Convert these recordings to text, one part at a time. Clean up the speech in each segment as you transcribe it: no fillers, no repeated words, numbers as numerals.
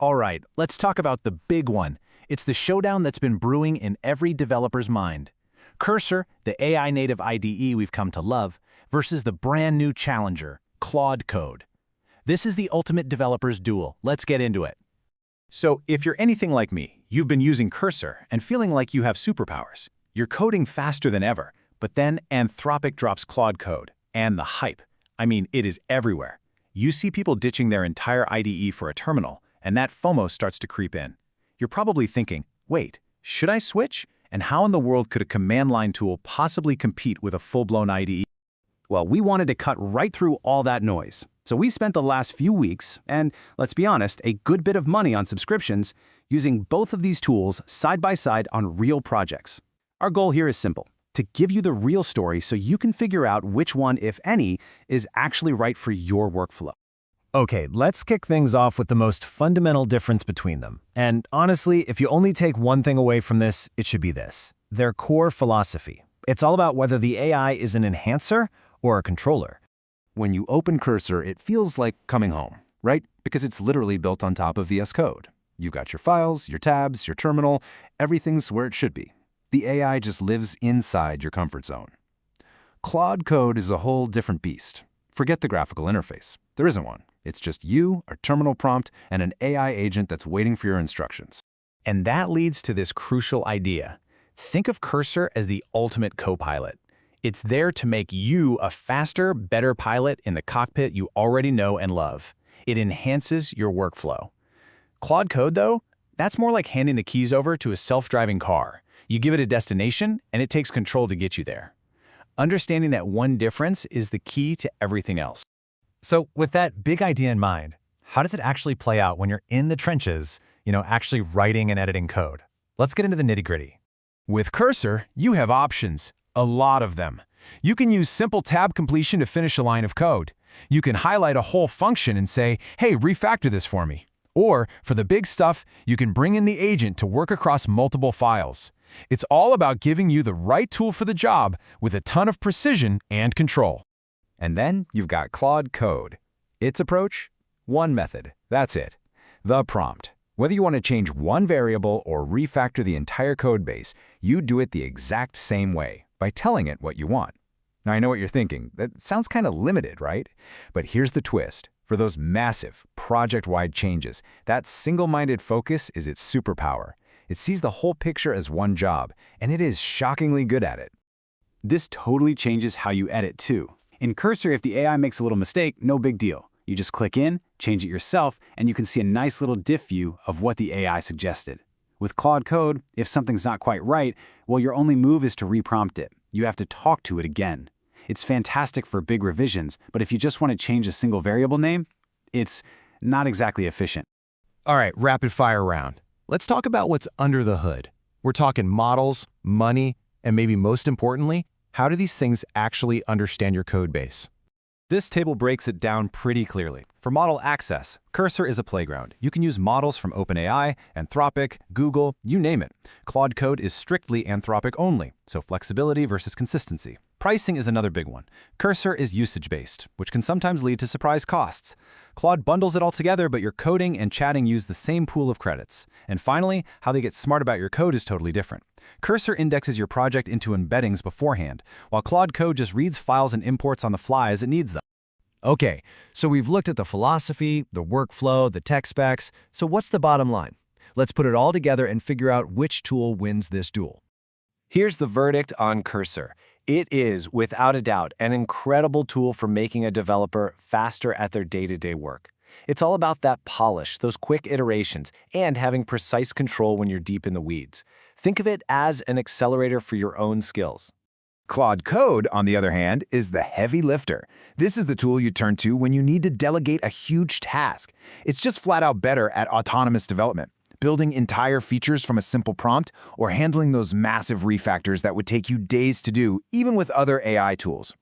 All right, let's talk about the big one. It's the showdown that's been brewing in every developer's mind. Cursor, the AI-native IDE we've come to love, versus the brand new challenger, Claude Code. This is the ultimate developer's duel. Let's get into it. So, if you're anything like me, you've been using Cursor and feeling like you have superpowers. You're coding faster than ever, but then Anthropic drops Claude Code. And the hype. I mean, it is everywhere. You see people ditching their entire IDE for a terminal, and that FOMO starts to creep in. You're probably thinking, wait, should I switch? And how in the world could a command line tool possibly compete with a full-blown IDE? Well, we wanted to cut right through all that noise. So we spent the last few weeks, and let's be honest, a good bit of money on subscriptions, using both of these tools side by side on real projects. Our goal here is simple: to give you the real story so you can figure out which one, if any, is actually right for your workflow. Okay, let's kick things off with the most fundamental difference between them. And honestly, if you only take one thing away from this, it should be this: their core philosophy. It's all about whether the AI is an enhancer or a controller. When you open Cursor, it feels like coming home, right? Because it's literally built on top of VS Code. You've got your files, your tabs, your terminal, everything's where it should be. The AI just lives inside your comfort zone. Claude Code is a whole different beast. Forget the graphical interface. There isn't one. It's just you, a terminal prompt, and an AI agent that's waiting for your instructions. And that leads to this crucial idea. Think of Cursor as the ultimate co-pilot. It's there to make you a faster, better pilot in the cockpit you already know and love. It enhances your workflow. Claude Code, though, that's more like handing the keys over to a self-driving car. You give it a destination, and it takes control to get you there. Understanding that one difference is the key to everything else. So with that big idea in mind, how does it actually play out when you're in the trenches, actually writing and editing code? Let's get into the nitty-gritty. With Cursor, you have options. A lot of them. You can use simple tab completion to finish a line of code. You can highlight a whole function and say, hey, refactor this for me. Or, for the big stuff, you can bring in the agent to work across multiple files. It's all about giving you the right tool for the job with a ton of precision and control. And then you've got Claude Code. Its approach? One method. That's it. The prompt. Whether you want to change one variable or refactor the entire code base, you do it the exact same way, by telling it what you want. Now, I know what you're thinking. That sounds kind of limited, right? But here's the twist. For those massive, project-wide changes, that single-minded focus is its superpower. It sees the whole picture as one job, and it is shockingly good at it. This totally changes how you edit, too. In Cursor, if the AI makes a little mistake, no big deal. You just click in, change it yourself, and you can see a nice little diff view of what the AI suggested. With Claude Code, if something's not quite right, well, your only move is to reprompt it. You have to talk to it again. It's fantastic for big revisions, but if you just want to change a single variable name, it's not exactly efficient. All right, rapid fire round. Let's talk about what's under the hood. We're talking models, money, and maybe most importantly, how do these things actually understand your code base? This table breaks it down pretty clearly. For model access, Cursor is a playground. You can use models from OpenAI, Anthropic, Google, you name it. Claude Code is strictly Anthropic only, so flexibility versus consistency. Pricing is another big one. Cursor is usage-based, which can sometimes lead to surprise costs. Claude bundles it all together, but your coding and chatting use the same pool of credits. And finally, how they get smart about your code is totally different. Cursor indexes your project into embeddings beforehand, while Claude Code just reads files and imports on the fly as it needs them. Okay, so we've looked at the philosophy, the workflow, the tech specs, so what's the bottom line? Let's put it all together and figure out which tool wins this duel. Here's the verdict on Cursor. It is, without a doubt, an incredible tool for making a developer faster at their day-to-day work. It's all about that polish, those quick iterations, and having precise control when you're deep in the weeds. Think of it as an accelerator for your own skills. Claude Code, on the other hand, is the heavy lifter. This is the tool you turn to when you need to delegate a huge task. It's just flat out better at autonomous development, building entire features from a simple prompt, or handling those massive refactors that would take you days to do, even with other AI tools.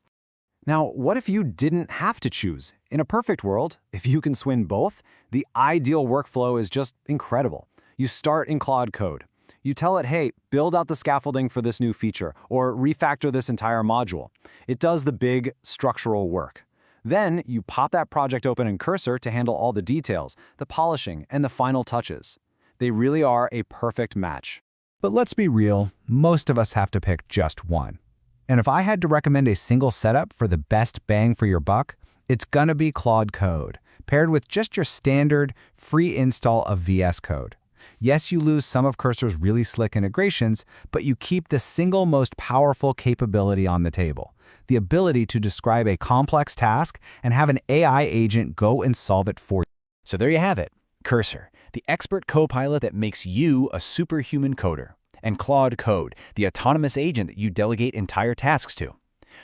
Now, what if you didn't have to choose? In a perfect world, if you can swing both, the ideal workflow is just incredible. You start in Claude Code. You tell it, hey, build out the scaffolding for this new feature, or refactor this entire module. It does the big structural work. Then you pop that project open in Cursor to handle all the details, the polishing, and the final touches. They really are a perfect match. But let's be real, most of us have to pick just one. And if I had to recommend a single setup for the best bang for your buck, it's gonna be Claude Code, paired with just your standard, free install of VS Code. Yes, you lose some of Cursor's really slick integrations, but you keep the single most powerful capability on the table, the ability to describe a complex task and have an AI agent go and solve it for you. So there you have it, Cursor, the expert co-pilot that makes you a superhuman coder, and Claude Code, the autonomous agent that you delegate entire tasks to.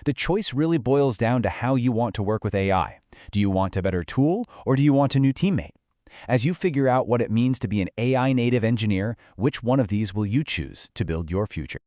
The choice really boils down to how you want to work with AI. Do you want a better tool, or do you want a new teammate? As you figure out what it means to be an AI-native engineer, which one of these will you choose to build your future?